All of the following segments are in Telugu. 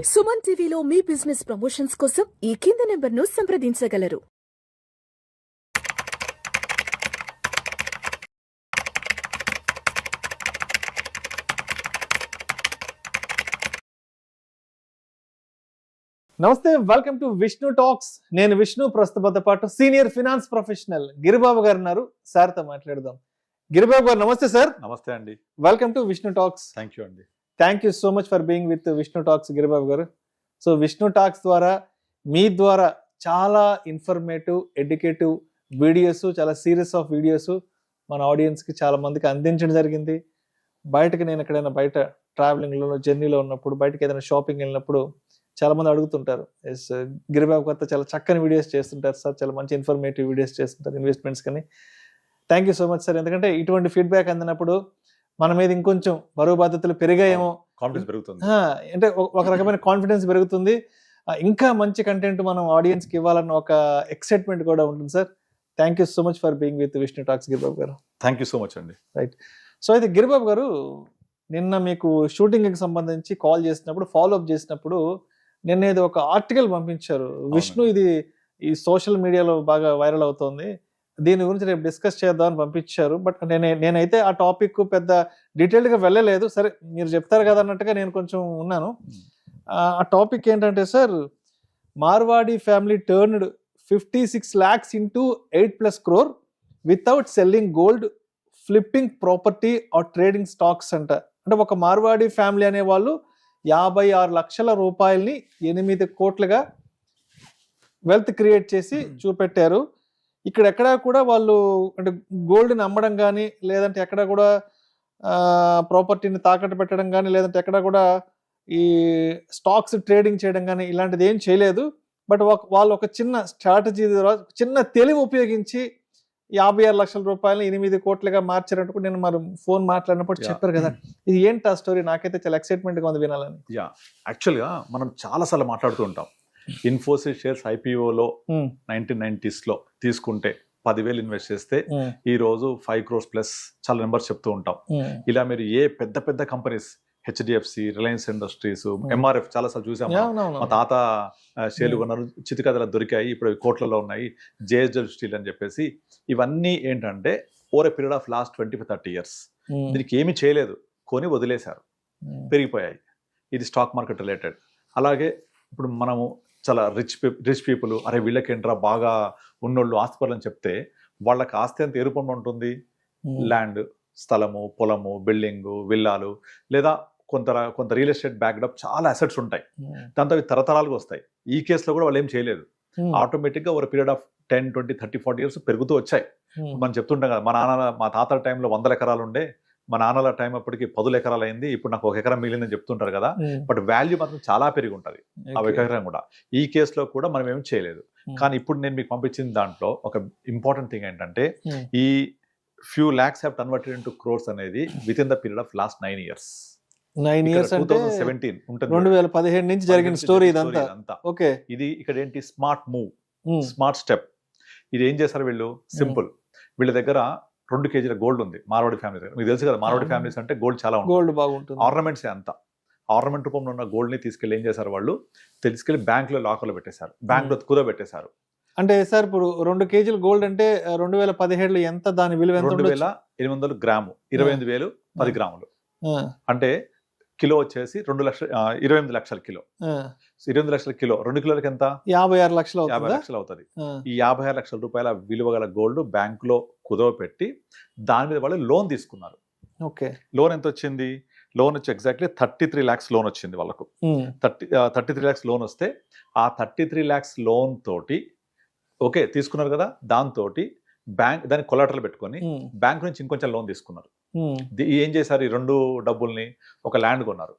సుమన్ టీవీలో మీ బిజినెస్ ప్రమోషన్స్ కోసం ఈ కింది నెంబర్ను సంప్రదించగలరు. నమస్తే, వెల్కమ్ టు విష్ణు టాక్స్. నేను విష్ణు, ప్రస్తుతంతో పాటు సీనియర్ ఫినాన్స్ ప్రొఫెషనల్ గిరిబాబు గారు ఉన్నారు. సార్తో మాట్లాడదాం. గిరిబాబు గారు నమస్తే సార్. నమస్తే అండి. Welcome to Vishnu talks. Thank you అండి. Thank you so much for being with Vishnu talks Giribabu గారు. సో విష్ణు టాక్స్ ద్వారా మీ ద్వారా చాలా ఇన్ఫర్మేటివ్, ఎడ్యుకేటివ్ వీడియోస్, చాలా సీరీస్ ఆఫ్ వీడియోస్ మన ఆడియన్స్కి చాలా మందికి అందించడం జరిగింది. బయటకు నేను ఎక్కడైనా బయట ట్రావెలింగ్లో, జర్నీలో ఉన్నప్పుడు, బయటకు ఏదైనా షాపింగ్ వెళ్ళినప్పుడు చాలా మంది అడుగుతుంటారు, ఎస్ గిరిబాబు గారితో చాలా చక్కని వీడియోస్ చేస్తుంటారు సార్, చాలా మంచి ఇన్ఫర్మేటివ్ వీడియోస్ చేస్తుంటారు ఇన్వెస్ట్మెంట్స్ కానీ. Thank you so much sir. ఎందుకంటే ఇటువంటి ఫీడ్బ్యాక్ అందినప్పుడు మన మీద ఇంకొంచెం బరువు బాధ్యతలు పెరిగాయేమో, కాన్ఫిడెన్స్ పెరుగుతుంది, అంటే ఒక రకమైన కాన్ఫిడెన్స్ పెరుగుతుంది. ఇంకా మంచి కంటెంట్ మనం ఆడియన్స్కి ఇవ్వాలన్న ఒక ఎక్సైట్మెంట్ కూడా ఉంటుంది sir. Thank you so much for being with Vishnu talks Giribabu గారు. థ్యాంక్ యూ సో మచ్ అండి. రైట్. సో అయితే గిరిబాబు గారు, నిన్న మీకు షూటింగ్కి సంబంధించి కాల్ చేసినప్పుడు, ఫాలోఅప్ చేసినప్పుడు నిన్న ఏదో ఒక ఆర్టికల్ పంపించారు విష్ణు, ఇది ఈ సోషల్ మీడియాలో బాగా వైరల్ అవుతోంది, దీని గురించి రేపు డిస్కస్ చేద్దామని పంపించారు. బట్ నేనైతే ఆ టాపిక్ పెద్ద డీటెయిల్డ్గా వెళ్ళలేదు. సరే మీరు చెప్తారు కదా అన్నట్టుగా నేను కొంచెం ఉన్నాను. ఆ టాపిక్ ఏంటంటే sir, Marwari family turned 56 lakhs into 8+ crore without selling gold, flipping property or trading stocks అంట. అంటే ఒక మార్వాడి ఫ్యామిలీ అనే వాళ్ళు 56 లక్షల రూపాయల్ని 8 కోట్లుగా వెల్త్ క్రియేట్ చేసి చూపెట్టారు. ఇక్కడ ఎక్కడా కూడా వాళ్ళు అంటే గోల్డ్ని అమ్మడం కానీ, లేదంటే ఎక్కడ కూడా ప్రాపర్టీని తాకట్టు పెట్టడం కానీ, లేదంటే ఎక్కడ కూడా ఈ స్టాక్స్ ట్రేడింగ్ చేయడం కానీ ఇలాంటిది ఏం చేయలేదు. బట్ వాళ్ళు ఒక చిన్న స్ట్రాటజీ ద్వారా, చిన్న తెలివి ఉపయోగించి 56 లక్షల రూపాయలు 8 కోట్లుగా మార్చారంటూ నేను మరి ఫోన్ మాట్లాడినప్పుడు చెప్పారు కదా. ఇది ఏంటి ఆ స్టోరీ? నాకైతే చాలా ఎక్సైట్మెంట్గా ఉంది వినాలని. యాక్చువల్గా మనం చాలాసార్లు మాట్లాడుతూ ఉంటాం. ఇన్ఫోసిస్ షేర్స్ ఐపీఓలో 1990s తీసుకుంటే 10,000 ఇన్వెస్ట్ చేస్తే ఈ రోజు 5 crores ప్లస్ చాలా నెంబర్స్ చెప్తూ ఉంటాం. ఇలా మీరు ఏ పెద్ద పెద్ద companies, HDFC, Reliance industries, MRF చాలాసార్లు చూసాము. మా తాత షేర్లు కొన్నారు, చితికథలు దొరికాయి, ఇప్పుడు కోట్లలో ఉన్నాయి, జేఎస్డబ్ల్యూ స్టీల్ అని చెప్పేసి. ఇవన్నీ ఏంటంటే over a period of last 20-30 years దీనికి ఏమీ చేయలేదు, కొని వదిలేశారు, పెరిగిపోయాయి. ఇది స్టాక్ మార్కెట్ రిలేటెడ్. అలాగే ఇప్పుడు మనము చాలా రిచ్ పీపుల్, అరే వీళ్ళకేంట్రా బాగా ఉన్నోళ్ళు ఆస్తిపరులు అని చెప్తే, వాళ్ళకి ఆస్తి అంత ఏ రూపంలో ఉంటుంది? ల్యాండ్, స్థలము, పొలము, బిల్డింగు, విల్లాలు, లేదా కొంత రియల్ ఎస్టేట్ బ్యాక్డప్ చాలా అసెట్స్ ఉంటాయి. దాంతో అవి తరతరాలుగా వస్తాయి. ఈ కేసులో కూడా వాళ్ళు ఏం చేయలేదు. ఆటోమేటిక్గా ఒక పీరియడ్ ఆఫ్ 10, 20, 30, 40 years పెరుగుతూ వచ్చాయి. మనం చెప్తుంటాం కదా, మా తాతల టైంలో 100 ఎకరాలు ఉండే, మా నాన్నల టైం అప్పటికి 10 ఎకరాలు అయింది, ఇప్పుడు నాకు 1 ఎకరం మిగిలిందని చెప్తుంటారు కదా. బట్ వాల్యూ మాత్రం చాలా పెరిగి ఉంటుంది ఆ 1 ఎకరం కూడా. ఈ కేసులో కూడా మనం ఏం చేయలేదు. కానీ ఇప్పుడు నేను మీకు పంపించిన దాంట్లో ఒక ఇంపార్టెంట్ థింగ్ ఏంటంటే, ఈ few lakhs have converted into crores అనేది with in the period of last 9 years. 9 years అంటే 2017 ఉంటుంది, 2017 నుంచి జరిగిన స్టోరీ ఇదంతా. ఓకే. ఇది ఇక్కడ ఏంటి, స్మార్ట్ మూవ్, స్మార్ట్ స్టెప్. ఇది ఏం చేశారు వీళ్ళు? సింపుల్. వీళ్ళ దగ్గర 2 kg గోల్డ్ ఉంది మార్వాడి ఫ్యామిలీ దగ్గర. మీకు తెలుసు కదా, మార్వాడి ఫ్యామిలీస్ అంటే గోల్డ్ చాలా ఉంటుంది, గోల్డ్ బాగుంటుంది. ఆర్నమెంట్స్ అంతా ఆర్నమెంట్ రూపంలో ఉన్న గోల్డ్ ని తీసుకెళ్ళి ఏం చేశారు వాళ్ళు? తీసుకెళ్లి బ్యాంక్ లో లాకర్లో పెట్టేశారు, బ్యాంక్ లో కుదబెట్టేశారు. అంటే సార్ ఇప్పుడు 2 kg గోల్డ్ అంటే 2017లో ఎంత, దాని విలువ ఎంత? 2,800 గ్రాము, 28,000 10 గ్రాములు. అంటే కిలో వచ్చేసి 28 లక్షల కిలో. 28 లక్షల కిలో 2 కిలోలకి ఎంత? 56 లక్షలు. 50 లక్షలు అవుతుంది. ఈ 56 లక్షల రూపాయల విలువ గల గోల్డ్ బ్యాంక్ లో కుదవ పెట్టి దాని మీద వాళ్ళు లోన్ తీసుకున్నారు. ఓకే. లోన్ ఎంత వచ్చింది? లోన్ వచ్చి ఎగ్జాక్ట్లీ 33 lakhs లోన్ వచ్చింది వాళ్ళకు. 33 lakhs లోన్ వస్తే ఆ 33 lakhs లోన్ తోటి ఓకే తీసుకున్నారు కదా, దాంతో బ్యాంక్ దాన్ని కొలాటరల్ పెట్టుకొని బ్యాంక్ నుంచి ఇంకొంచెం లోన్ తీసుకున్నారు. ఏం చేశారు? ఈ 2 డబ్బుల్ని ఒక ల్యాండ్ కొన్నారు.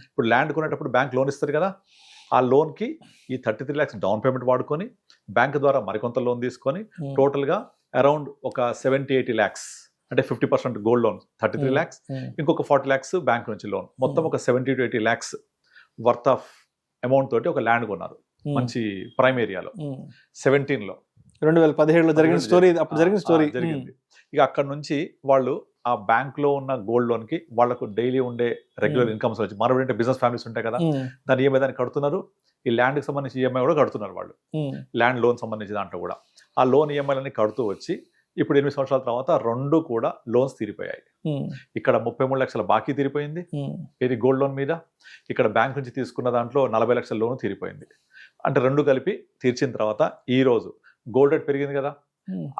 ఇప్పుడు ల్యాండ్ కొనేటప్పుడు బ్యాంక్ లోన్ ఇస్తారు కదా, ఆ లోన్ కి ఈ 33 lakhs డౌన్ పేమెంట్ వాడుకొని బ్యాంక్ ద్వారా మరికొంత లోన్ తీసుకొని టోటల్ గా అరౌండ్ ఒక 70-80 lakhs, అంటే 50% గోల్డ్ లోన్ 33 lakhs, ఇంకొక 40 lakhs బ్యాంక్ నుంచి లోన్, మొత్తం ఒక 70-80 lakhs వర్త్ ఆఫ్ అమౌంట్ తోటి ఒక ల్యాండ్ కొన్నారు మంచి ప్రైమ్ ఏరియాలో. 2017లో జరిగిన స్టోరీ, అప్పుడు జరిగిన స్టోరీ జరిగింది. ఇక అక్కడ నుంచి వాళ్ళు ఆ బ్యాంక్ లో ఉన్న గోల్డ్ లోన్ కి వాళ్ళకు డైలీ ఉండే రెగ్యులర్ ఇన్కమ్స్ వచ్చి మరొకటి బిజినెస్ ఫ్యామిలీస్ ఉంటాయి కదా, దాని ఈఎంఐ దాన్ని కడుతున్నారు. ఈ ల్యాండ్ కి సంబంధించి ఈఎంఐ కూడా కడుతున్నారు వాళ్ళు, ల్యాండ్ లోన్ సంబంధించి దాంట్లో కూడా. ఆ లోన్ ఈఎంఐలన్నీ కడుతూ వచ్చి ఇప్పుడు 8 సంవత్సరాల తర్వాత 2 కూడా లోన్స్ తీరిపోయాయి. ఇక్కడ 33 లక్షల బాకీ తీరిపోయింది ఇది గోల్డ్ లోన్ మీద. ఇక్కడ బ్యాంక్ నుంచి తీసుకున్న దాంట్లో 40 లక్షల లోన్ తీరిపోయింది. అంటే 2 కలిపి తీర్చిన తర్వాత ఈ రోజు గోల్డ్ రేట్ పెరిగింది కదా,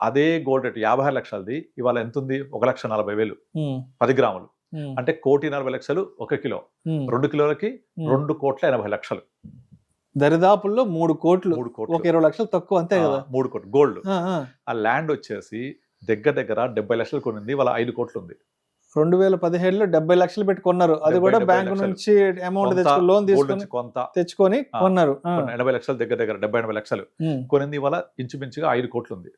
అదే గోల్డ్ రేట్ 56 లక్షలది ఇవాళ ఎంత ఉంది? 1,40,000 10 గ్రాములు. అంటే 1,40,00,000 1 కిలో. 2 కిలోలకి 2,80,00,000. దరిదాపుల్లో 3 కోట్లు, 3 కోట్లు, ఒక 20 లక్షలు తక్కువ అంతే కదా. 3 కోట్లు గోల్డ్. ఆ ల్యాండ్ వచ్చేసి దగ్గర 70 లక్షలు కొనింది, వాళ్ళ 5 కోట్లు ఉంది. 2017లో 70 లక్షలు పెట్టి కొన్నారు, అది కూడా బ్యాంక్ నుంచి అమౌంట్ తెచ్చుకొని లోన్ తీసుకొని కొంత తెచ్చుకొని కొన్నారు. 80 లక్షలు దగ్గర 70-80 లక్షలు కొనింది, ఇవాళ ఇంచుమించుగా 5 కోట్లు ఉంది.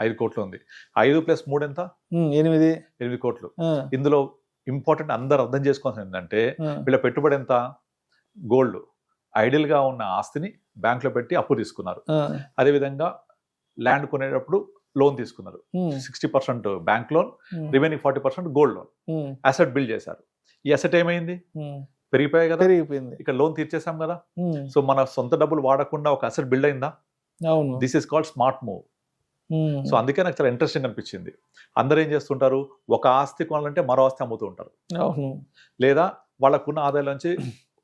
5 కోట్లు ఉంది. 5 + 3 ఎంత? 8 కోట్లు. ఇందులో ఇంపార్టెంట్ అందరు అర్థం చేసుకోవాల్సింది ఏంటంటే వీళ్ళ పెట్టుబడి ఎంత? గోల్డ్ ఐడియల్ గా ఉన్న ఆస్తిని బ్యాంక్ లో పెట్టి అప్పు తీసుకున్నారు. అదేవిధంగా ల్యాండ్ కొనేటప్పుడు లోన్ తీసుకున్నారు. 60% bank loan, remaining 40% gold loan. Asset build చేశారు. ఈ అసెట్ ఏమైంది? పెరిగిపోయాయి కదా, పెరిగిపోయింది. ఇక్కడ లోన్ తీర్చేసాం కదా. సో మన సొంత డబ్బులు వాడకుండా ఒక అసెట్ బిల్డ్ అయిందా? This is called smart move. So అందుకే నాకు చాలా ఇంట్రెస్టింగ్ అనిపించింది. అందరూ ఏం చేస్తుంటారు, ఒక ఆస్తి కొనాలంటే మరో ఆస్తి అమ్ముతూ ఉంటారు, లేదా వాళ్ళకున్న ఆదాయం నుంచి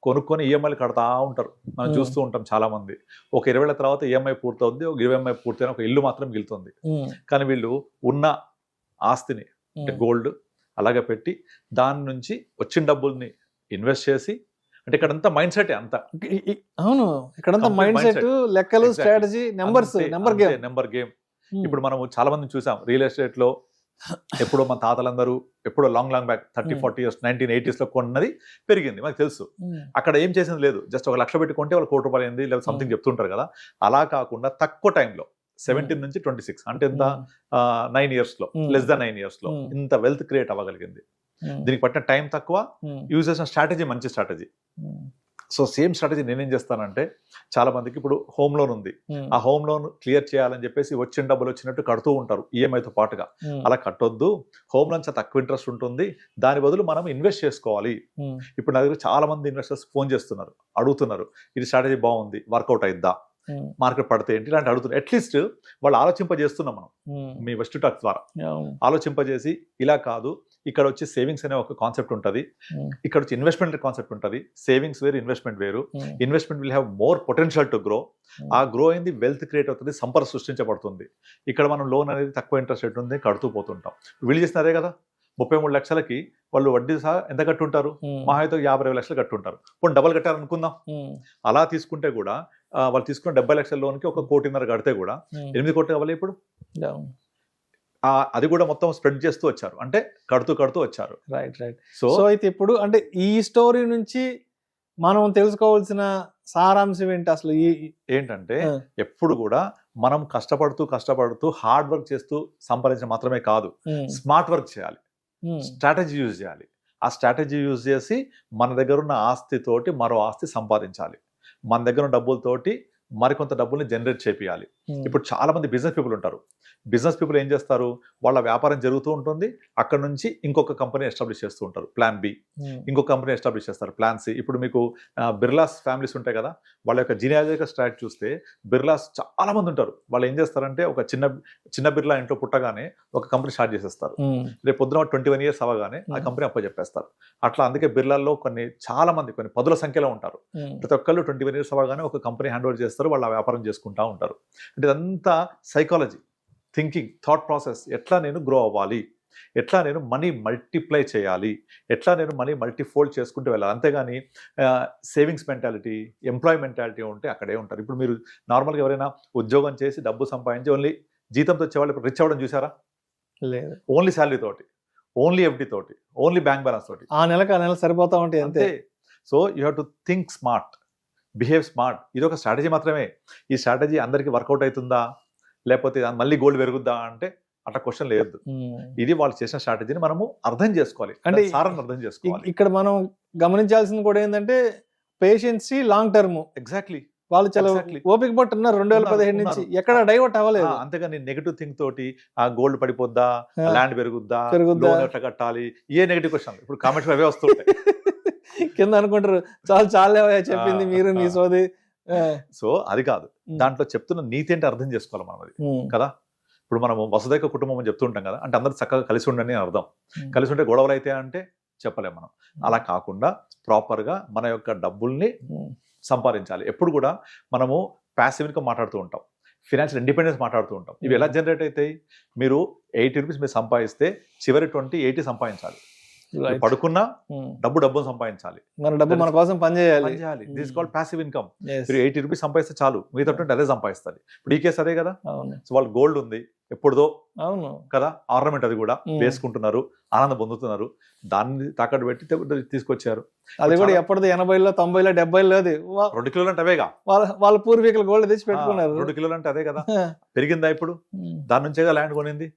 కొనుక్కొని ఈఎంఐలు కడతా ఉంటారు. మనం చూస్తూ ఉంటాం చాలా మంది. ఒక 20 ఏళ్ల తర్వాత ఈఎంఐ పూర్తవుతుంది, ఒక 20 పూర్తయిన ఒక ఇల్లు మాత్రం మిగులుతుంది. కానీ వీళ్ళు ఉన్న ఆస్తిని అంటే గోల్డ్ అలాగే పెట్టి దాని నుంచి వచ్చిన డబ్బుల్ని ఇన్వెస్ట్ చేసి, అంటే ఇక్కడంతా మైండ్ సెట్ అంతా. అవును, ఇక్కడంతా మైండ్ సెట్, లెక్కలు, స్ట్రాటజీ, నెంబర్ గేమ్. ఇప్పుడు మనం చాలా మందిని చూసాం రియల్ ఎస్టేట్ లో. ఎప్పుడో మన తాతలందరూ ఎప్పుడో లాంగ్ బ్యాక్ 30-40 years 1980s లో కొన్నది పెరిగింది మనకు తెలుసు. అక్కడ ఏం చేసింది లేదు, జస్ట్ 1 లక్ష పెట్టుకుంటే వాళ్ళు 1 కోటి రూపాయలు అయింది లేదా సంథింగ్ చెప్తుంటారు కదా. అలా కాకుండా తక్కువ టైంలో 17 నుంచి 26 అంటే ఎంత 9 years లో, లెస్ దాన్ 9 years లో ఇంత వెల్త్ క్రియేట్ అవ్వగలిగింది. దీనికి పట్టిన టైం తక్కువ, యూజ్ చేసిన స్ట్రాటజీ మంచి స్ట్రాటజీ. సో సేమ్ స్ట్రాటజీ నేనేం చేస్తానంటే, చాలా మందికి ఇప్పుడు హోమ్ లోన్ ఉంది, ఆ హోమ్ లోన్ క్లియర్ చేయాలని చెప్పేసి వచ్చిన డబ్బులు వచ్చినట్టు కడుతూ ఉంటారు ఈఎంఐతో పాటుగా. అలా కట్టొద్దు, హోమ్ లోన్ చాలా తక్కువ ఇంట్రెస్ట్ ఉంటుంది, దాని బదులు మనం ఇన్వెస్ట్ చేసుకోవాలి. ఇప్పుడు నా దగ్గర చాలా మంది ఇన్వెస్టర్స్ ఫోన్ చేస్తున్నారు, అడుగుతున్నారు ఇది స్ట్రాటజీ బాగుంది, వర్కౌట్ అయిద్దా, మార్కెట్ పడితే ఏంటి, ఇలాంటి అడుగుతున్నారు. అట్లీస్ట్ వాళ్ళు ఆలోచింపజేస్తున్నాం మనం మీ వెస్ట్ టాక్ ద్వారా. ఆలోచింపజేసి ఇలా కాదు, ఇక్కడ వచ్చి సేవింగ్స్ అనే ఒక కాన్సెప్ట్ ఉంటుంది, ఇక్కడ వచ్చి ఇన్వెస్ట్మెంట్ కాన్సెప్ట్ ఉంటుంది. సేవింగ్స్ వేరు, ఇన్వెస్ట్మెంట్ వేరు. Investment will have more potential to grow. ఆ గ్రో అయింది వెల్త్ క్రియేట్ అవుతుంది, సంపద సృష్టించబడుతుంది. ఇక్కడ మనం లోన్ అనేది తక్కువ ఇంట్రెస్ట్ రేట్ ఉంది, కడుతూ పోతుంటాం. వీళ్ళు చేసినారే కదా 33 లక్షలకి వాళ్ళు వడ్డీ సహా ఎంత కట్టుంటారు? మహా అయితే 50-20 లక్షలు కట్టుంటారు. పోనీ డబల్ కట్టారనుకుందాం. అలా తీసుకుంటే కూడా వాళ్ళు తీసుకున్న 70 లక్షల లోన్కి 1.5 కోటి కడితే కూడా 8 కోట్లు కావాలి ఇప్పుడు. అది కూడా మొత్తం స్ప్రెడ్ చేస్తూ వచ్చారు, అంటే కడుతూ వచ్చారు. రైట్. సో అయితే ఇప్పుడు అంటే ఈ స్టోరీ నుంచి మనం తెలుసుకోవాల్సిన సారాంశం ఏంటి అసలు? ఏంటంటే ఎప్పుడు కూడా మనం కష్టపడుతూ హార్డ్ వర్క్ చేస్తూ సంపాదించడం మాత్రమే కాదు, స్మార్ట్ వర్క్ చేయాలి, స్ట్రాటజీ యూజ్ చేయాలి. ఆ స్ట్రాటజీ యూజ్ చేసి మన దగ్గర ఉన్న ఆస్తితోటి మరో ఆస్తి సంపాదించాలి, మన దగ్గర ఉన్న డబ్బులతోటి మరికొంత డబ్బుల్ని జనరేట్ చేయాలి. ఇప్పుడు చాలా మంది బిజినెస్ పీపుల్ ఉంటారు. బిజినెస్ పీపుల్ ఏం చేస్తారు, వాళ్ళ వ్యాపారం జరుగుతూ ఉంటుంది, అక్కడ నుంచి ఇంకొక కంపెనీ ఎస్టాబ్లిష్ చేస్తూ ఉంటారు, ప్లాన్ బి. ఇంకొక కంపెనీ ఎస్టాబ్లిష్ చేస్తారు, ప్లాన్ సి. ఇప్పుడు మీకు బిర్లాస్ ఫ్యామిలీస్ ఉంటాయి కదా, వాళ్ళ యొక్క జీనియాలజికల్ స్ట్రాట్ చూస్తే బిర్లాస్ చాలా మంది ఉంటారు. వాళ్ళు ఏం చేస్తారంటే ఒక చిన్న బిర్లా ఇంట్లో పుట్టగానే ఒక కంపెనీ స్టార్ట్ చేసేస్తారు. రేపు పొద్దున 21 years అవ్వగానే ఆ కంపెనీ అప్పచెప్పేస్తారు. అట్లా అందుకే బిర్లాల్లో చాలా మంది కొన్ని పదుల సంఖ్యలో ఉంటారు. ప్రతి ఒక్కళ్ళు 21 years అవ్వగానే ఒక కంపెనీ హ్యాండ్ ఓవర్ చేస్తారు, వాళ్ళు వ్యాపారం చేసుకుంటా ఉంటారు. అంటే ఇదంతా సైకాలజీ, థింకింగ్, థాట్ ప్రాసెస్. ఎట్లా నేను గ్రో అవ్వాలి, ఎట్లా నేను మనీ మల్టిప్లై చేయాలి, ఎట్లా నేను మనీ మల్టీఫోల్డ్ చేసుకుంటూ వెళ్ళాలి. అంతేగాని సేవింగ్స్ మెంటాలిటీ, ఎంప్లాయ్ మెంటాలిటీ ఉంటే అక్కడే ఉంటారు. ఇప్పుడు మీరు నార్మల్గా ఎవరైనా ఉద్యోగం చేసి డబ్బు సంపాదించి ఓన్లీ జీతంతో వచ్చేవాళ్ళు ఇప్పుడు రిచ్ అవ్వడం చూసారా? లేదు. ఓన్లీ శాలరీ తోటి, ఓన్లీ ఎఫ్డి తోటి, ఓన్లీ బ్యాంక్ బ్యాలెన్స్ తోటి ఆ నెల సరిపోతా ఉంటాయి అంతే. So you have to think smart, behave smart. ఇది ఒక స్ట్రాటజీ మాత్రమే. ఈ స్ట్రాటజీ అందరికీ వర్కౌట్ అవుతుందా, లేకపోతే మళ్ళీ గోల్డ్ పెరుగుద్దా అంటే అట్లా క్వశ్చన్ లేదు. ఇది వాళ్ళు చేసిన స్ట్రాటజీని మనము అర్థం చేసుకోవాలి, అంటే సారాన్ని అర్థం చేసుకోవాలి. ఇక్కడ మనం గమనించాల్సింది కూడా ఏంటంటే పేషెన్సీ, లాంగ్ టర్మ్. ఎగ్జాక్ట్లీ. వాళ్ళు చాలా Exactly. ఓపిక పట్టున్నారు 2015 నుంచి ఉన్నారు. ఎక్కడ డైవర్ట్ అవ్వలేదు. అంతేగాని నెగిటివ్ థింక్ తోటి ఆ గోల్డ్ పడిపోద్దా, ఆ. ల్యాండ్ పెరుగుద్దా, పెరుగుద్దా? లోన్ ఎట్లా కట్టాలి, ఏ నెగిటివ్ క్వశ్చన్ ఇప్పుడు కామెంట్స్ అవే వస్తుంటాయి. కింద అనుకుంటారు చాలే చెప్పింది మీరు మీ సోది. సో అది కాదు, దాంట్లో చెప్తున్న నీతి ఏంటి అర్థం చేసుకోవాలి మనం, అది కదా. ఇప్పుడు మనం వసుదైక కుటుంబం అని చెప్తుంటాం కదా, అంటే అందరూ చక్కగా కలిసి ఉండండి అని అర్థం. కలిసి ఉంటే గొడవలు అయితే అంటే చెప్పలేము మనం. అలా కాకుండా ప్రాపర్ గా మన యొక్క డబ్బుల్ని సంపాదించాలి. ఎప్పుడు కూడా మనము ప్యాసివ్ ఇన్కమ్ మాట్లాడుతూ ఉంటాం, ఫినాన్షియల్ ఇండిపెండెన్స్ మాట్లాడుతూ ఉంటాం. ఇవి ఎలా జనరేట్ అవుతాయి? మీరు 80 రూపీస్ మీరు సంపాదిస్తే చివరి 80 సంపాదించాలి. మీరు పడుకున్నా డబ్బును సంపాదించాలి. మన డబ్బు మన కోసం పనిచేయాలి. This called passive income. Yes. మీరు 80 రూపీస్ సంపాదిస్తే చాలు, మిగతా 20 అదే సంపాదిస్తుంది. ఇప్పుడు ఈ కేసు అదే కదా. అవును సో వాళ్ళు గోల్డ్ ఉంది ఎప్పుడుదో అవును కదా, ఆర్నమెంట్ అది కూడా వేసుకుంటున్నారు, ఆనందం పొందుతున్నారు, దాన్ని తాకట్టు పెట్టి తీసుకొచ్చారు. అది కూడా ఎప్పటిది 80లో 90లో 70లో 2 కిలోలు అంటే అవేగా, వాళ్ళ పూర్వీకులు గోల్డ్ తెచ్చి పెట్టుకున్నారు. 2 కిలోలు అంటే అదే కదా. పెరిగిందా ఇప్పుడు? దాని నుంచేగా ల్యాండ్ కొనింది,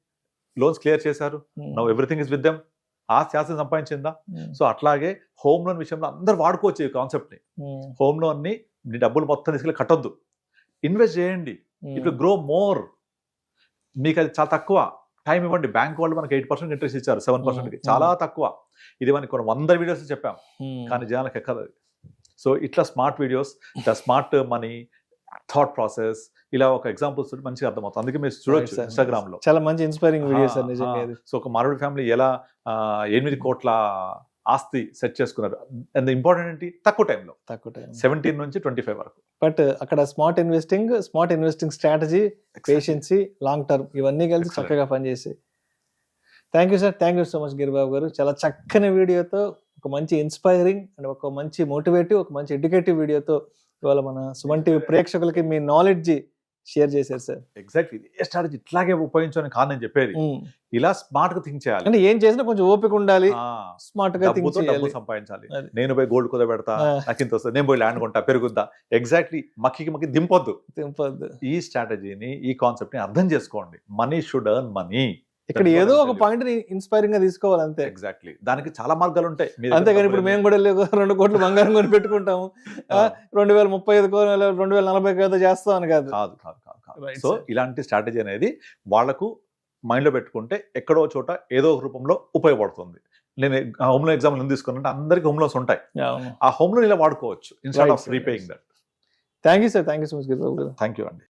లోన్స్ క్లియర్ చేశారు, now everything is with them. ఆస్తి ఆస్తిని సంపాదించిందా? సో అట్లాగే హోమ్ లోన్ విషయంలో అందరు వాడుకోవచ్చు ఈ కాన్సెప్ట్ ని. హోమ్ లోన్ ని మీ డబ్బులు మొత్తం తీసుకెళ్ళి కట్టొద్దు, ఇన్వెస్ట్ చేయండి, ఇట్ విల్ గ్రో మోర్. మీకు అది చాలా తక్కువ టైం ఇవ్వండి. బ్యాంక్ వాళ్ళు మనకి 8% ఇంట్రెస్ట్ ఇచ్చారు, 7%కి చాలా తక్కువ. ఇది మనకి కొన్ని 100 వీడియోస్ చెప్పాం, కానీ జనాలకు ఎక్కదు. సో ఇట్లా స్మార్ట్ వీడియోస్, ఇట్లా స్మార్ట్ మనీ, థాట్ ప్రాసెస్, ఇలా ఒక ఎగ్జాంపుల్స్ మంచిగా అర్థమవుతుంది. అందుకే మీరు చూడొచ్చు ఇన్స్టాగ్రామ్ లో చాలా మంచి ఇన్స్పైరింగ్ వీడియోస్ సార్ నిజంగా. సో ఒక మారుడి ఫ్యామిలీ ఎలా 8 కోట్ల ఆస్తి సెట్ చేసుకున్నారు. అండ్ ఇంపార్టెంట్ ఏంటి, తక్కువ టైంలో 17 నుంచి 25 వరకు. బట్ అక్కడ smart investing strategy, patience, long term ఇవన్నీ కలిసి Excellent. చక్కగా పనిచేసాయి. Thank you sir, thank you so much Giribabu గారు. చాలా చక్కని వీడియోతో, ఒక మంచి ఇన్స్పైరింగ్ అండ్ ఒక మంచి మోటివేటివ్, ఒక మంచి ఎడ్యుకేటివ్ వీడియోతో ఇవాళ మన సుమన్ టీవీ ప్రేక్షకులకి మీ నాలెడ్జ్ షేర్ చేశారు సార్. ఎగ్జాక్ట్లీ ఇదే స్ట్రాటజీ ఇట్లాగే ఉపయోగించని కాదు నేను చెప్పేది. ఇలా స్మార్ట్ గా థింక్ చేయాలి. అంటే ఏం చేసినా కొంచెం ఓపిక ఉండాలి, స్మార్ట్ గా థింక్ డబ్బుతో చేయాలి. డబ్బు సంపాదించాలి. అది. నేను పోయి గోల్డ్ కుదబెడతా, నాకు ఇంత వస్తుంది, నేను పోయి ల్యాండ్ కొంటా, పెరుగుద్దా. ఎగ్జాక్ట్లీ మక్కి దింపొద్దు. తింపొద్దు. ఈ స్ట్రాటజీని, ఈ కాన్సెప్ట్ ని అర్థం చేసుకోండి. Money should earn money. ఇక్కడ ఏదో ఒక పాయింట్ ని ఇన్స్పైరింగ్ గా తీసుకోవాలి అంతే. ఎగ్జాక్ట్లీ, దానికి చాలా మార్గాలు ఉంటాయి. మీ దగ్గర అంతేగాని ఇప్పుడు డబ్బులు మేము కూడా 2 కోట్లు బంగారం కొని పెట్టుకుంటాము, 2035 2040 ఏదో చేస్తాం అని కాదు. కాదు కాదు కాదు కాదు. Right, so sir. ఇలాంటి స్ట్రాటజీ అనేది వాళ్లకు మైండ్ లో పెట్టుకుంటే ఎక్కడో చోట ఏదో ఒక రూపంలో ఉపయోగపడుతుంది. నేను హోమ్ లోన్ ఎగ్జాంపుల్ తీసుకున్నట్టు అందరికి హోమ్ లోన్స్ ఉంటాయి. ఆ హోమ్ లోన్ ఇలా వాడుకోవచ్చు instead of repaying that. Thank you sir, thank you so much Giribabu గారు. థ్యాంక్ యూ అండి.